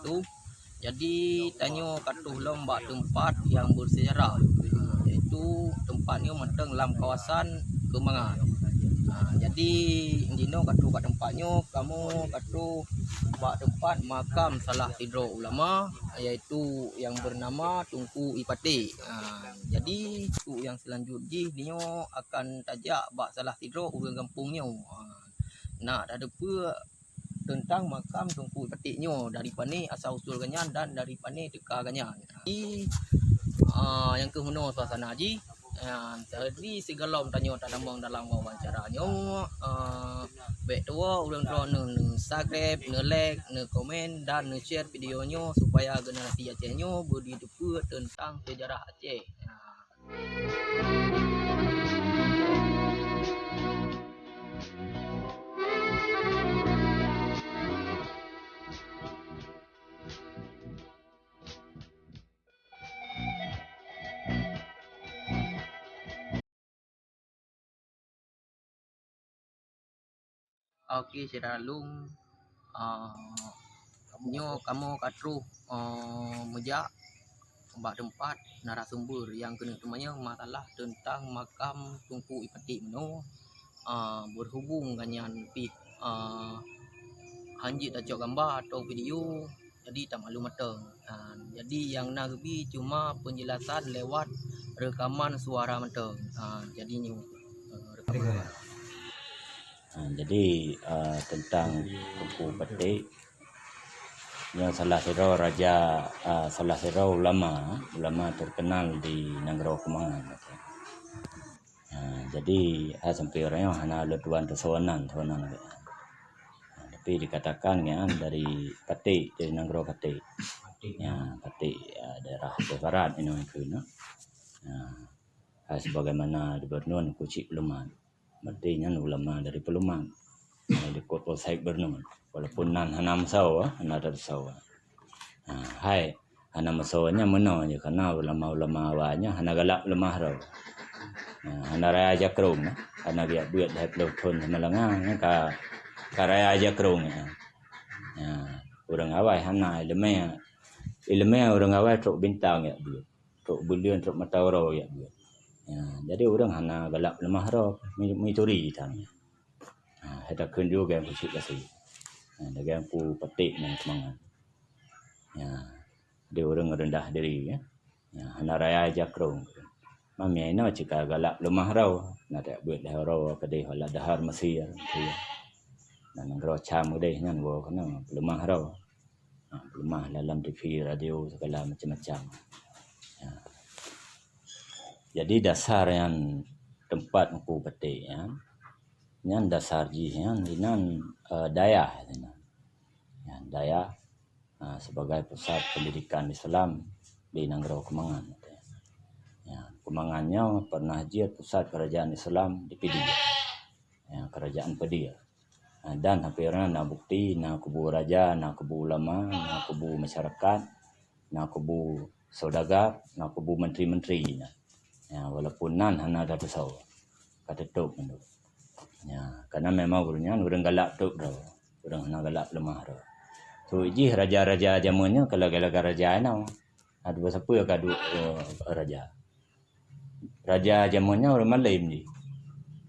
tu. Jadi tanya katuh lomba tempat yang bersejarah, iaitu tempatnya menteng dalam kawasan Kemangan. Jadi dino katuh kat tempatnya kamu katuh buat tempat makam salah tiga ulama, iaitu yang bernama Tunku Ipati. Jadi tu yang selanjutnya dia akan tajak bak salah tiga orang kampungnya. Nak ada apa tentang makam Tunku Ipati-nya dari pane asal usul ganyan dan dari pane teka ganyan. Jadi yang ke mana suasana ji. Tadi segalom tanya tak damang dalam wawancaranya. Baik tua ulang tua ne subscribe, ne like, ne komen dan ne share videonya supaya generasi Acehnya beri depa tentang sejarah Aceh. Okey, saya dalung kamu katruh mejak bak tempat narasumber yang kena temanya masalah tentang makam Tunku Ipati meno berhubung dengan pi hanjit acok gambar atau video, jadi tak malu mateng. Jadi yang nak lebih cuma penjelasan lewat rekaman suara mateng. Jadinya rekaman suara. Jadi tentang Tunku Ipati yang salah satu raja, salah satu ulama terkenal di negara Kemangan. Jadi sampai orangnya hanya letuan tersonan. Tapi dikatakan kan dari Pati, dari negara Pati. Pati daerah barat ini itu. Sebagaimana di Bernun Kucik Peluman. Artinya ulama dari Peluman. Di Kota Saik Bernun. Walaupun hanam sawa, ada sawa. Hai, hanam sawanya mana je karena ulama-ulama awalnya hana galak lemah raw. Hana raya jakrung, hana biak buat dah pelotun semalangan ka raya jakrung. Orang awal hana ilmu orang awal truk bintang ya buat. Truk bulian truk matawaro ya buat. Jadi orang hana galak lemah raw, mituri tanya. Ada kunjung yang kusik kasih. Dengan ku petik dan semangat. Dia orang rendah diri ya. Hana raya jakrung. Mami ina jika galak lemah raw, nak tak buat dah raw kedai hala dahar Mesir. Dan negara Cam kedai ngan wo kena lemah raw. Lemah dalam TV, radio segala macam-macam. Jadi dasar yang tempat ku petik ya. Yang dasar ji yang dinan Dayah. Dayah sebagai pusat pendidikan Islam di negara Kemangan. Kemangannya pernah jadi pusat kerajaan Islam di Pedia. Kerajaan Pedia. Dan hampir nak bukti nak kubu raja, nak kubu ulama, nak kubu masyarakat, nak kubu saudagar, nak kubu menteri-menteri. Walaupun hana ada tusau. Kata tok mendu. Karena memang gurunya orang galak tok dah. Orang hana galak lemah dah. So iji raja-raja zamannya kalau raja ana ada siapa yang kadu raja. Raja zamannya orang Malaysia ni.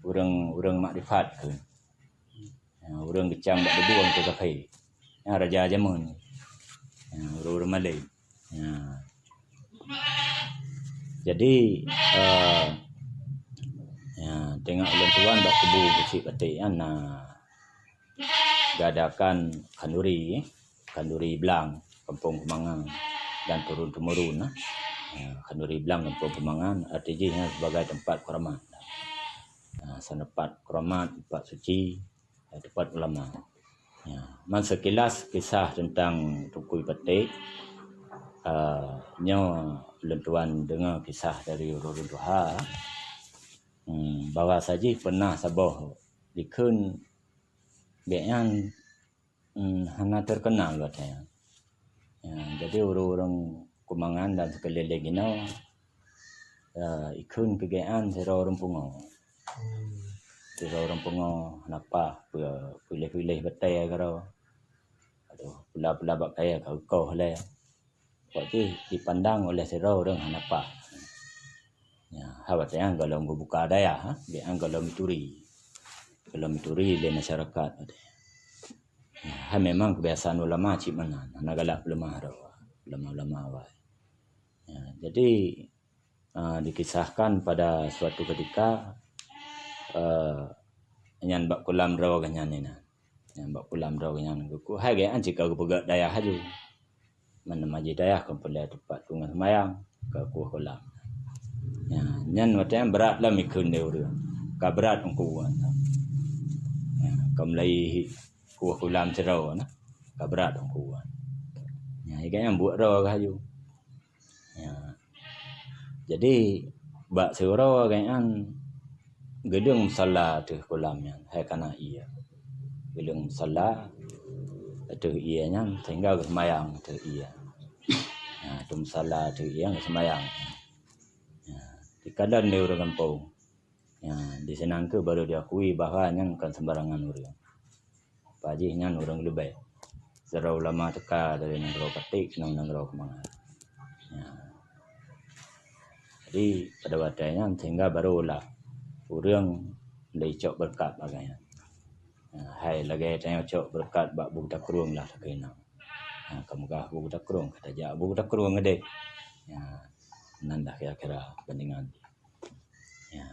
Orang makrifat ke. Orang kecam bak debu orang kafir. Raja zaman ni. Orang Malaysia. Jadi tengok ulang tuan bak kubu Kucik Pati gadakan kanduri belang kampung Kemangan dan turun temurun kanduri belang kampung Kemangan artinya sebagai tempat keramat. Tempat keramat, tempat suci, tempat ulama. Man sekilas kisah tentang Tunku Ipati lentuan dengar kisah dari Urun Tuha bahawa saja pernah sabah dikun bian hana terkenal katanya. Jadi orang-orang Kemangan dan sekeliling ini ikun kegiatan sira orang pungo. Sira orang pungo napa pilih-pilih betai karo. Aduh, pula-pula bak kaya kau lah. Waktu dipandang oleh sero orang hanapa. Ya, hawat yang kalau buka daya, dia kalau mituri le masyarakat. Ya, memang kebiasaan ulama cik mana, nagalak ulama ulama. Ya, jadi dikisahkan pada suatu ketika nyan bak kulam raw ganyan ni na. Nyan bak kulam raw ganyan ku hai ge an cik kau pegak daya haju. Mana maji daya kan pada tempat tungan semayang ke kuah kulam. Ya, nyan macam berat lah mikun dia urang. Ka berat engku kan. Ya, kamlai kuah kulam cerau na. Ka berat engku kan. Ya, ikan yang buat raw haju. Ya. Jadi bak seorang kan gedung musalla tu kolamnya hai kana ia. Gedung musalla tu ianya sehingga semayang tu ia. Ya, tu musalla tu ia semayang. Ya, di kadan dia orang kampung. Ya, di senang ke baru diakui bahawa yang kan sembarangan orang. Pajih nyan orang lebih. Serau ulama teka dari negara Ketik negara Kemangan. Ya. Jadi pada waktunya sehingga barulah orang lecok berkat bagainya. Hai lagi tanya cok berkat bak buku takrung lah kena. Kamu kah buku takrung kata ja buku takrung ngede. Ya nandah kira-kira bandingan. Ya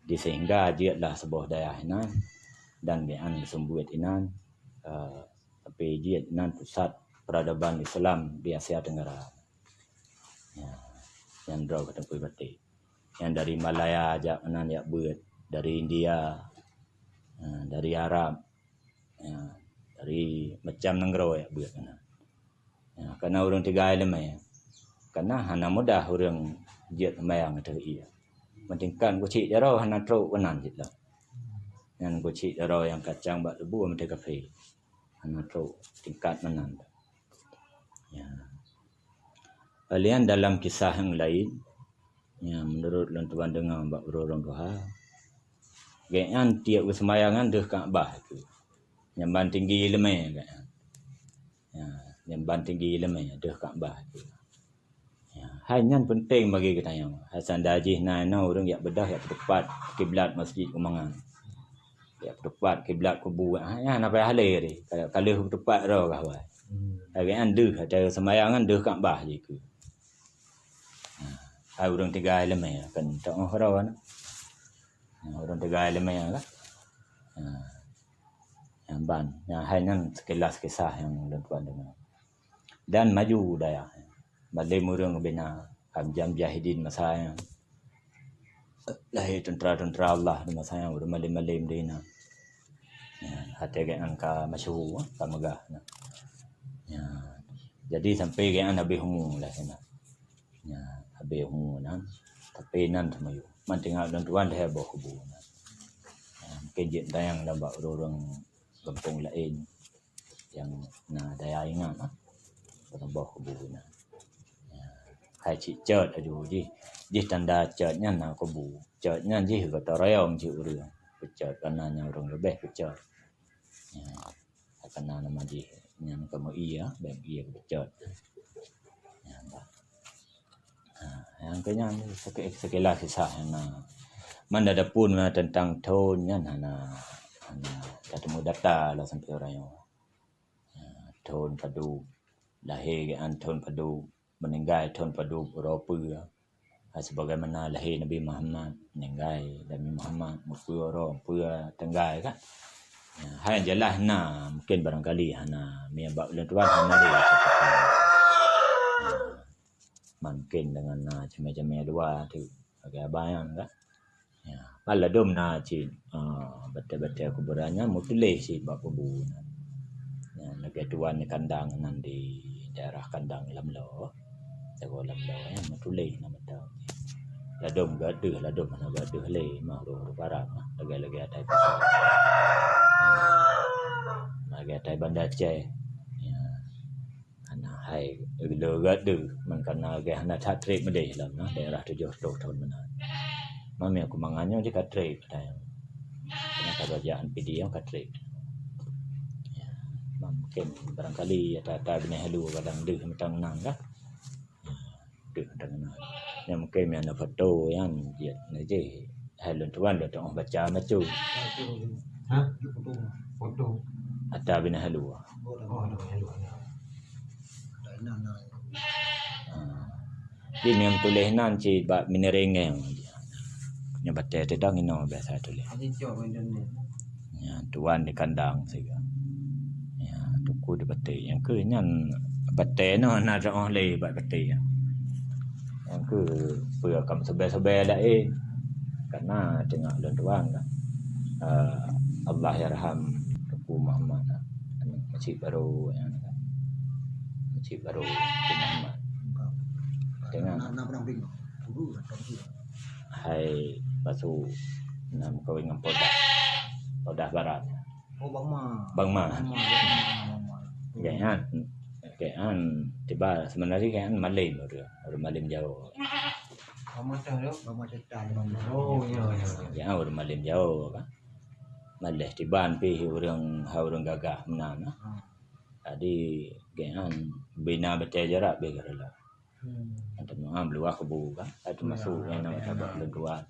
di sehingga jiatlah sebuah daerah inan dan bean sembuit inan tapi jiat inan pusat peradaban Islam di Asia Tenggara. Ya yang draw kata pui yang dari Malaya ajak anan yak buat dari India dari Arab ya, dari macam negara yak buat kana ya, karena orang tiga elemen karena hana mudah orang jiat sembahyang tu iya pentingkan kucik jaro hana tro kanan jitlah yang kucik jaro yang kacang bak lebu mesti kafe hana tro tingkat menan ya. Kalian dalam kisah yang lain, yang menurut lantuan dengar bak berorong doha, gayaan tiap kesemayangan deh Kaabah itu, nyamban tinggi lemai gayaan, ya, nyamban tinggi lemai deh Kaabah itu. Ya, hanya penting bagi kita yang Hasan Dajih nana orang yang bedah yang tepat kiblat masjid Kemangan, yang tepat kiblat kubu, hanya apa halai ni, kalau tepat roh kahwai, gayaan deh ada semayangan deh Kaabah itu. Orang tiga elemen kan tak orang orang tiga elemen lah yang ban yang hanya sekilas kisah yang tuan dengar dan maju daya balai murung bina Hamjam Jahidin masa yang lahir tentera Allah di masa yang bermalim-malim dina hati ke angka masyhur ka megah ya jadi sampai ke Nabi Humu lah sana ya habis humunan tapi nan samayu mantingal dan tuan dah bawa kubu mungkin jet dayang dah bak orang kampung lain yang daya ingat bawa kubu na hai cik cat aju ji tanda catnya na kubu catnya ji kata rayong ji urang cat kananya orang lebih cat ya kana nama ji yang kamu iya bang iya cat yang kenya sekilas kisah yang mana ada pun tentang tahunnya hana ketemu data lah sampai orang yang tahun padu lahir tahun padu meninggal tahun padu Eropa sebagaimana lahir Nabi Muhammad meninggal Nabi Muhammad muka orang pura tenggai kan hai jelas mungkin barangkali hana miabak lentuan hana dia mungkin dengan macam-macam dua tu agak bayang kan ya pala dom cin betul-betul kuburannya mutuleh si bab kubu ya negara tuan kandang nan di daerah kandang Lamlo jago Lamlo ya mutuleh nama tahu ladom mana gaduh le mau barat lagi atai pasal lagi atai Banda Aceh hai logat tu man kana ge hana thatrek medeh lam daerah 70 tahun mana mami aku manganyo di katrek pada kerajaan PD yang katrek ya mungkin barangkali ada bini halu kadang deh macam nang kah deh macam nang yang mungkin yang ada foto yang dia nanti halu tuan dia tengok baca macam Hah? Foto. ada bini halu Oh, ada halu. Ada nana. dia yang tulis nanti bab minerengeng yang baca tedang ini biasa tulis Ada jawab internet. ya tuan di kandang sega ya tuku di batik yang ke nyan batik no na ra le bat batik yang ke pua kam sebe-sebe dah karena tengok dan tuan kan Allah yarham Tuku Muhammad masjid baru yang masjid baru Tuku Muhammad tengok Nak pernah bingung. Dulu atau hai basuh nam kau dengan Podah Barat Oh, Bang Ma. Bang Ma Bang Ma. Kayaan tiba sebenarnya kayaan Malim orang Malim jauh Bang Ma tahu. Bang Ma cerita Bang Ma. Oh, ya. ya orang Malim jauh kan Malih tiban pi orang gagah menan tadi kayaan bina baca jarak begala ada mengam luar kebu kan ada masuk yang nama tabak lenduan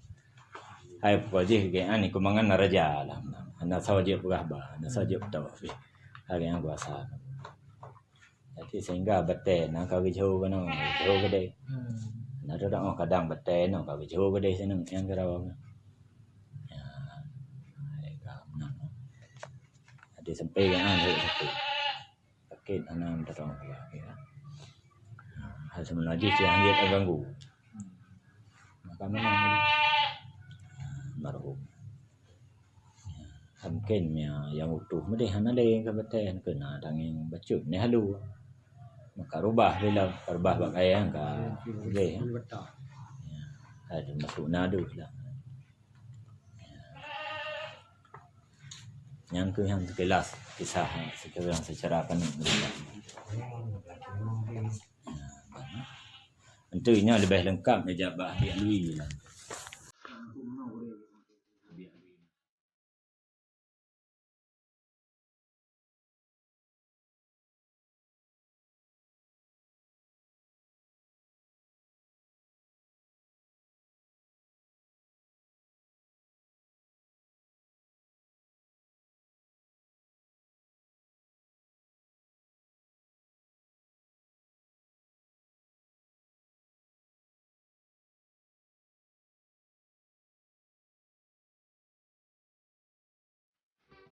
hai pokoknya kayaan ni kumangan raja lah anak sahaja berahba anak sahaja bertawafi hari yang kuasa jadi sehingga bete nak kau jauh kan jauh gede nak ada orang kadang bete nak kau jauh gede senang yang kerawang ya jadi sampai kan sakit anak terong ya hal semula lagi yang dia terganggu maka memang marhum mungkin yang utuh mesti hana le ka beten kena tanging bacut ni halu maka rubah bila rubah pakaian ka boleh ada masuk nadu lah yang ke yang sekelas kisah sekarang secara penuh tentunya lebih lengkap dia jabah dia lui lah